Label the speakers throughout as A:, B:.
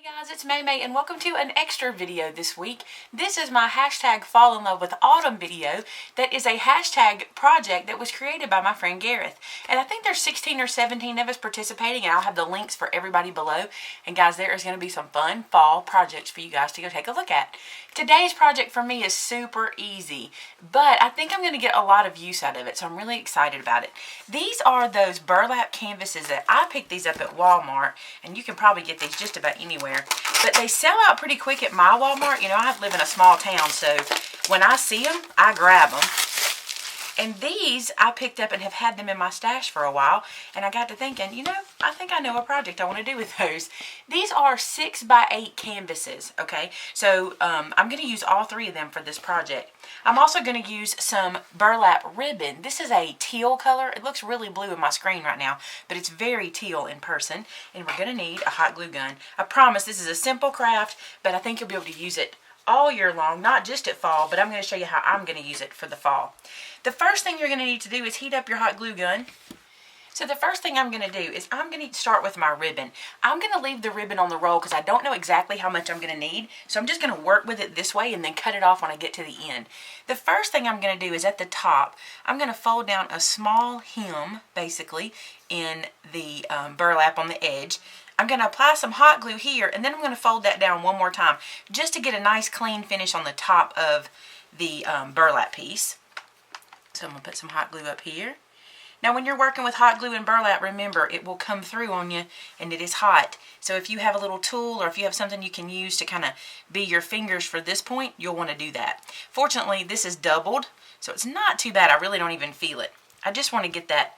A: Hey guys, it's Maymay and welcome to an extra video this week. This is my hashtag fall in love with autumn video that is a hashtag project that was created by my friend Gareth. And I think there's 16 or 17 of us participating, and I'll have the links for everybody below. And guys, there is going to be some fun fall projects for you guys to go take a look at. Today's project for me is super easy, but I think I'm going to get a lot of use out of it, so I'm really excited about it. These are those burlap canvases that I picked these up at Walmart, and you can probably get these just about anywhere. But they sell out pretty quick at my Walmart. You know, I live in a small town, so when I see them, I grab them. And these I picked up and have had them in my stash for a while. And I got to thinking, you know, I think I know a project I want to do with those. These are 6x8 canvases, okay? So I'm going to use all three of them for this project. I'm also going to use some burlap ribbon. This is a teal color. It looks really blue in my screen right now, but it's very teal in person. And we're going to need a hot glue gun. I promise this is a simple craft, but I think you'll be able to use it all year long, not just at fall, but I'm going to show you how I'm going to use it for the fall. The first thing you're going to need to do is heat up your hot glue gun. So the first thing I'm going to do is I'm going to start with my ribbon. I'm going to leave the ribbon on the roll because I don't know exactly how much I'm going to need. So I'm just going to work with it this way and then cut it off when I get to the end. The first thing I'm going to do is at the top, I'm going to fold down a small hem, basically, in the burlap on the edge. I'm going to apply some hot glue here, and then I'm going to fold that down one more time just to get a nice clean finish on the top of the burlap piece. So I'm going to put some hot glue up here. Now when you're working with hot glue and burlap, remember it will come through on you and it is hot. So if you have a little tool or if you have something you can use to kind of be your fingers for this point, you'll want to do that. Fortunately, this is doubled, so it's not too bad. I really don't even feel it. I just want to get that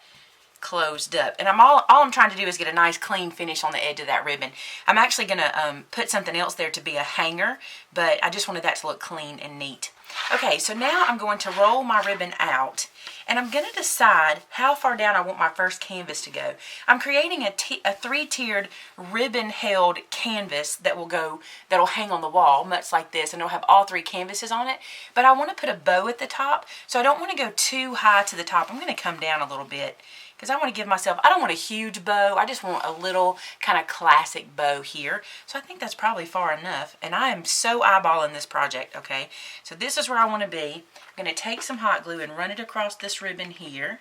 A: closed up, and all I'm trying to do is get a nice clean finish on the edge of that ribbon. I'm actually going to put something else there to be a hanger, but I just wanted that to look clean and neat. Okay, so now I'm going to roll my ribbon out, and I'm going to decide how far down I want my first canvas to go. I'm creating a three-tiered ribbon-held canvas that'll hang on the wall, much like this, and it'll have all three canvases on it. But I want to put a bow at the top, so I don't want to go too high to the top. I'm going to come down a little bit, because I want to give myself, I don't want a huge bow, I just want a little kind of classic bow here. So I think that's probably far enough, and I am so eyeballing this project, okay? So this is where I want to be. I'm going to take some hot glue and run it across this ribbon here.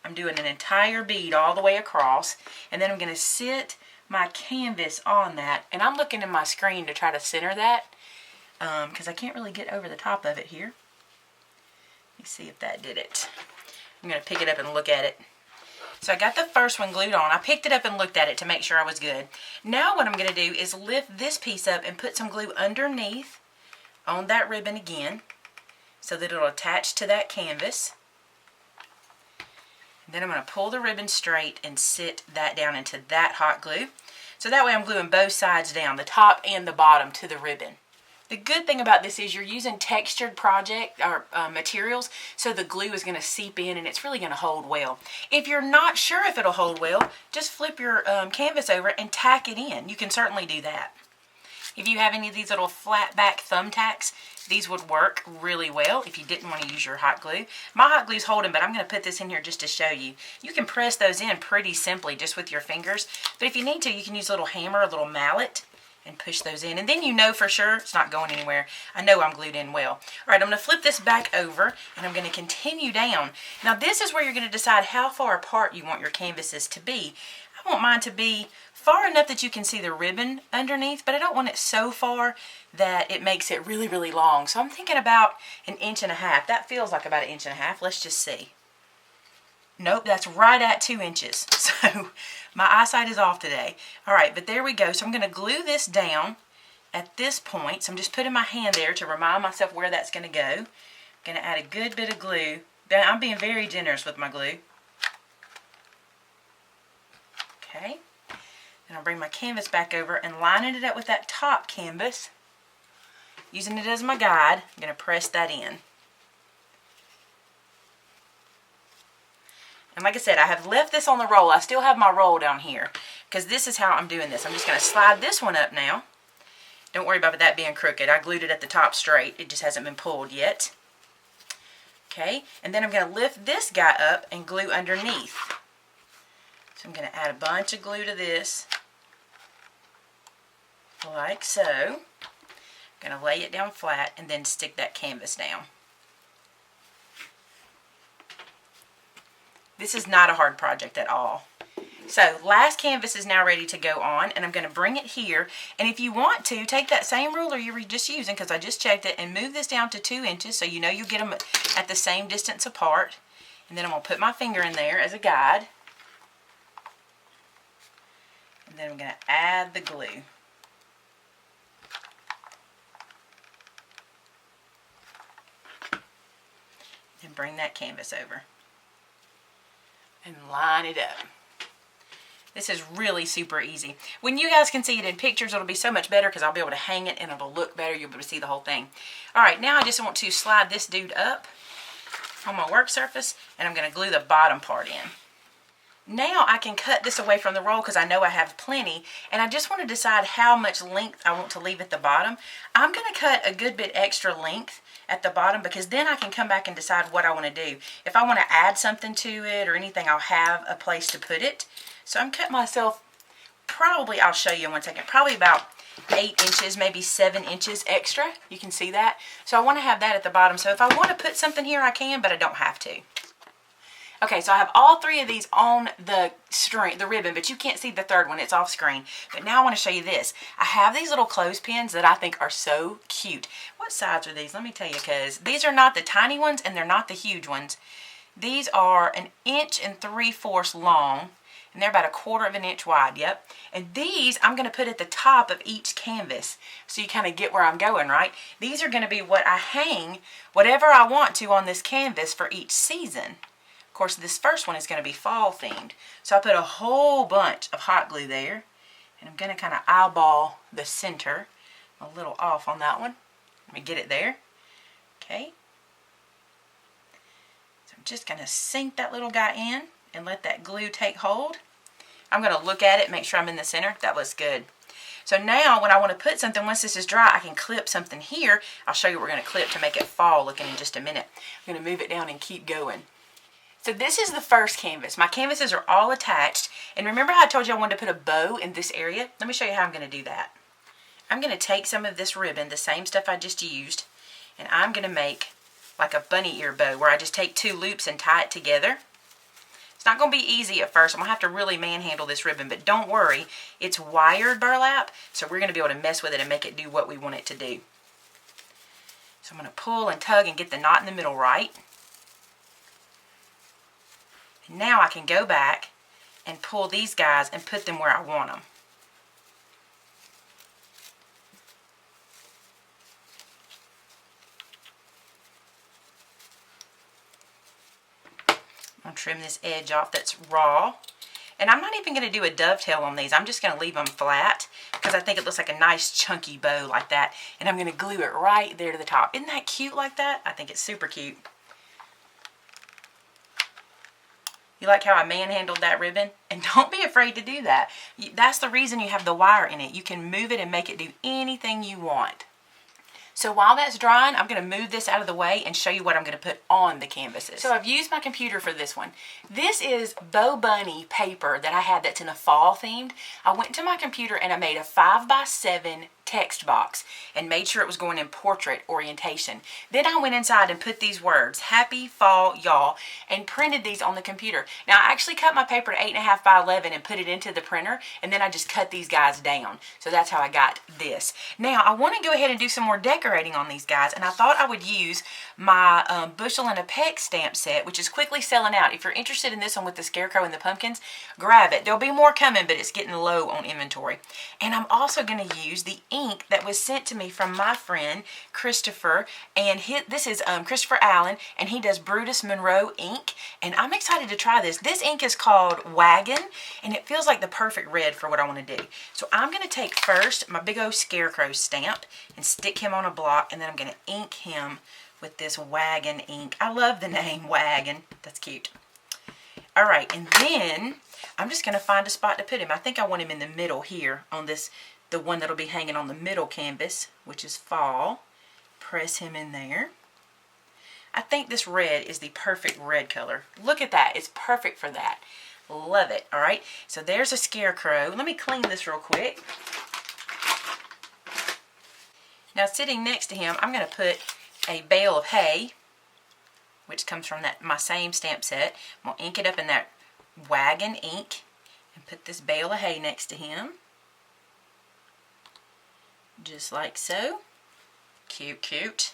A: I'm doing an entire bead all the way across, and then I'm going to sit my canvas on that, and I'm looking in my screen to try to center that, because I can't really get over the top of it here. Let me see if that did it. I'm going to pick it up and look at it. So I got the first one glued on. I picked it up and looked at it to make sure I was good. Now what I'm going to do is lift this piece up and put some glue underneath on that ribbon again so that it'll attach to that canvas. And then I'm going to pull the ribbon straight and sit that down into that hot glue. So that way I'm gluing both sides down, the top and the bottom, to the ribbon. The good thing about this is you're using textured materials, so the glue is going to seep in and it's really going to hold well. If you're not sure if it'll hold well, just flip your canvas over and tack it in. You can certainly do that. If you have any of these little flat back thumbtacks, these would work really well if you didn't want to use your hot glue. My hot glue's holding, but I'm going to put this in here just to show you. You can press those in pretty simply just with your fingers, but if you need to, you can use a little hammer, a little mallet, and push those in, and then you know for sure it's not going anywhere. I know I'm glued in well. All right, I'm going to flip this back over, and I'm going to continue down. Now this is where you're going to decide how far apart you want your canvases to be. I want mine to be far enough that you can see the ribbon underneath, but I don't want it so far that it makes it really, really long. So I'm thinking about 1.5 inches. That feels like about 1.5 inches. Let's just see. Nope, that's right at 2 inches. So my eyesight is off today. All right, but there we go. So I'm going to glue this down at this point. So I'm just putting my hand there to remind myself where that's going to go. I'm going to add a good bit of glue. I'm being very generous with my glue. Okay. Then I'll bring my canvas back over and lining it up with that top canvas. Using it as my guide, I'm going to press that in. And like I said, I have left this on the roll. I still have my roll down here because this is how I'm doing this. I'm just going to slide this one up now. Don't worry about that being crooked. I glued it at the top straight. It just hasn't been pulled yet. Okay, and then I'm going to lift this guy up and glue underneath. So I'm going to add a bunch of glue to this. like so. I'm going to lay it down flat and then stick that canvas down. This is not a hard project at all. So last canvas is now ready to go on, and I'm going to bring it here. And if you want to, take that same ruler you were just using, because I just checked it, and move this down to 2 inches so you know you get them at the same distance apart. And then I'm going to put my finger in there as a guide. And then I'm going to add the glue. And bring that canvas over. And line it up. This is really super easy. When you guys can see it in pictures, it'll be so much better because I'll be able to hang it and it'll look better. You'll be able to see the whole thing. Alright, now I just want to slide this dude up on my work surface, and I'm going to glue the bottom part in. Now I can cut this away from the roll because I know I have plenty, and I just want to decide how much length I want to leave at the bottom. I'm going to cut a good bit extra length at the bottom because then I can come back and decide what I want to do. If I want to add something to it or anything, I'll have a place to put it. So I'm cutting myself, probably, I'll show you in 1 second, probably about 8 inches, maybe 7 inches extra. You can see that. So I want to have that at the bottom. So if I want to put something here, I can, but I don't have to. Okay, so I have all 3 of these on the string, the ribbon, but you can't see the third one. It's off screen. But now I want to show you this. I have these little clothespins that I think are so cute. What size are these? Let me tell you, because these are not the tiny ones and they're not the huge ones. These are 1 3/4 inches long. And they're about 1/4 inch wide, yep. And these I'm going to put at the top of each canvas. So you kind of get where I'm going, right? These are going to be what I hang whatever I want to on this canvas for each season. Of course, this first one is going to be fall themed. So I put a whole bunch of hot glue there. And I'm going to kind of eyeball the center. A little off on that one. Let me get it there. Okay. So I'm just going to sink that little guy in and let that glue take hold. I'm going to look at it, make sure I'm in the center. That looks good. So now when I want to put something, once this is dry, I can clip something here. I'll show you what we're going to clip to make it fall looking in just a minute. I'm going to move it down and keep going. So this is the first canvas. My canvases are all attached. And remember how I told you I wanted to put a bow in this area? Let me show you how I'm going to do that. I'm going to take some of this ribbon, the same stuff I just used, and I'm going to make like a bunny ear bow where I just take 2 loops and tie it together. It's not going to be easy at first. I'm going to have to really manhandle this ribbon, but don't worry. It's wired burlap, so we're going to be able to mess with it and make it do what we want it to do. So I'm going to pull and tug and get the knot in the middle right. And now I can go back and pull these guys and put them where I want them. I'm going to trim this edge off that's raw. And I'm not even going to do a dovetail on these. I'm just going to leave them flat because I think it looks like a nice chunky bow like that. And I'm going to glue it right there to the top. Isn't that cute like that? I think it's super cute. You like how I manhandled that ribbon? And don't be afraid to do that. That's the reason you have the wire in it. You can move it and make it do anything you want. So while that's drying, I'm going to move this out of the way and show you what I'm going to put on the canvases. So I've used my computer for this one. This is Bo Bunny paper that I had that's in a fall themed. I went to my computer and I made a 5x7 text box and made sure it was going in portrait orientation. Then I went inside and put these words, Happy Fall Y'all, and printed these on the computer. Now I actually cut my paper to 8.5 by 11 and put it into the printer, and then I just cut these guys down. So that's how I got this. Now I want to go ahead and do some more decorating on these guys, and I thought I would use my Bushel and a Peck stamp set, which is quickly selling out. If you're interested in this one with the scarecrow and the pumpkins, grab it. There'll be more coming, but it's getting low on inventory. And I'm also going to use the ink that was sent to me from my friend Christopher, and this is Christopher Allen, and he does Brutus Monroe ink, and I'm excited to try this. This ink is called Wagon, and it feels like the perfect red for what I want to do. So I'm going to take first my big old scarecrow stamp and stick him on a block, and then I'm going to ink him with this Wagon ink. I love the name Wagon. That's cute. Alright, and then I'm just going to find a spot to put him. I think I want him in the middle here on this, the one that'll be hanging on the middle canvas, which is fall. Press him in there. I think this red is the perfect red color. Look at that. It's perfect for that. Love it. Alright, so there's a scarecrow. Let me clean this real quick. Now sitting next to him, I'm going to put a bale of hay, which comes from my same stamp set. I'm going to ink it up in that wagon ink and put this bale of hay next to him. Just like so. Cute, cute.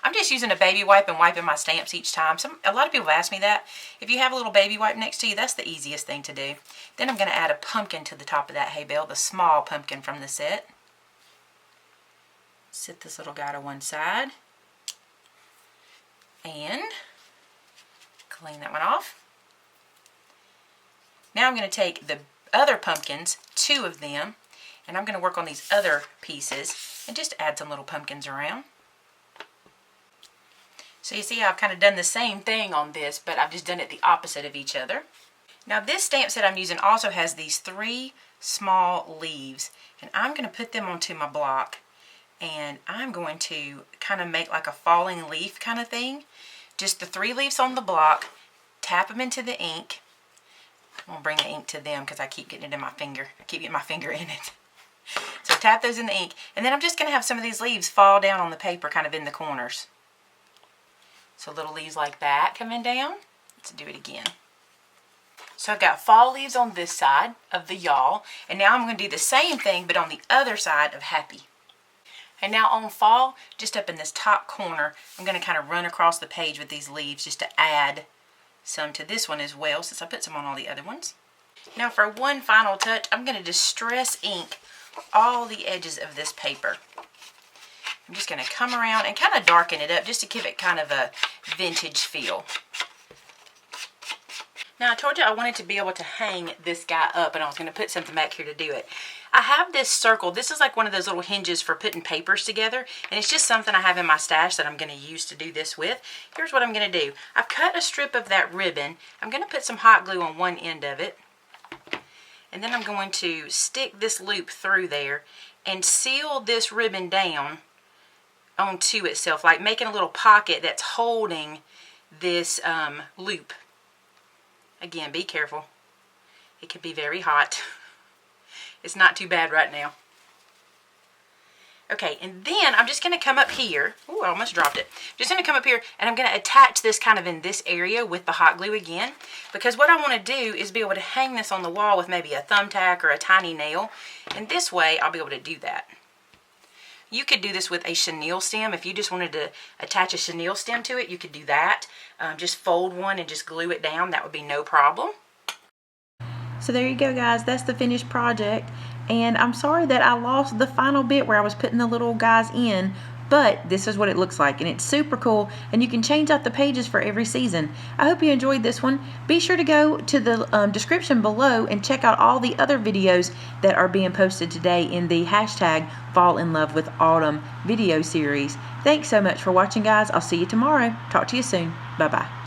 A: I'm just using a baby wipe and wiping my stamps each time. A lot of people ask me that. If you have a little baby wipe next to you, that's the easiest thing to do. Then I'm going to add a pumpkin to the top of that hay bale, the small pumpkin from the set. Set this little guy to one side. And clean that one off. Now I'm going to take the other pumpkins, 2 of them, and I'm going to work on these other pieces and just add some little pumpkins around. So you see how I've kind of done the same thing on this, but I've just done it the opposite of each other. Now this stamp set I'm using also has these 3 small leaves, and I'm going to put them onto my block, and I'm going to kind of make like a falling leaf kind of thing. Just the 3 leaves on the block, tap them into the ink. I'm going to bring the ink to them because I keep getting it in my finger. I keep getting my finger in it. So tap those in the ink, and then I'm just going to have some of these leaves fall down on the paper kind of in the corners. So little leaves like that coming down. Let's do it again. So I've got fall leaves on this side of the y'all, and now I'm going to do the same thing but on the other side of happy. And now on fall, just up in this top corner, I'm going to kind of run across the page with these leaves just to add some to this one as well, since I put some on all the other ones. Now for one final touch, I'm going to distress ink all the edges of this paper. I'm just going to come around and kind of darken it up just to give it kind of a vintage feel. Now I told you I wanted to be able to hang this guy up, and I was going to put something back here to do it. I have this circle. This is like one of those little hinges for putting papers together, and it's just something I have in my stash that I'm going to use to do this with. Here's what I'm going to do. I've cut a strip of that ribbon. I'm going to put some hot glue on one end of it, and then I'm going to stick this loop through there and seal this ribbon down onto itself, like making a little pocket that's holding this loop. Again, be careful. It can be very hot. It's not too bad right now. Okay, and then I'm just going to come up here. Ooh, I almost dropped it. Just going to come up here, and I'm going to attach this kind of in this area with the hot glue again, because what I want to do is be able to hang this on the wall with maybe a thumbtack or a tiny nail, and this way I'll be able to do that. You could do this with a chenille stem. If you just wanted to attach a chenille stem to it, you could do that. Just fold one and just glue it down. That would be no problem. So there you go, guys. That's the finished project. And I'm sorry that I lost the final bit where I was putting the little guys in, but this is what it looks like, and it's super cool, and you can change out the pages for every season. I hope you enjoyed this one. Be sure to go to the description below and check out all the other videos that are being posted today in the hashtag Fall in Love with Autumn video series. Thanks so much for watching, guys. I'll see you tomorrow. Talk to you soon. Bye-bye.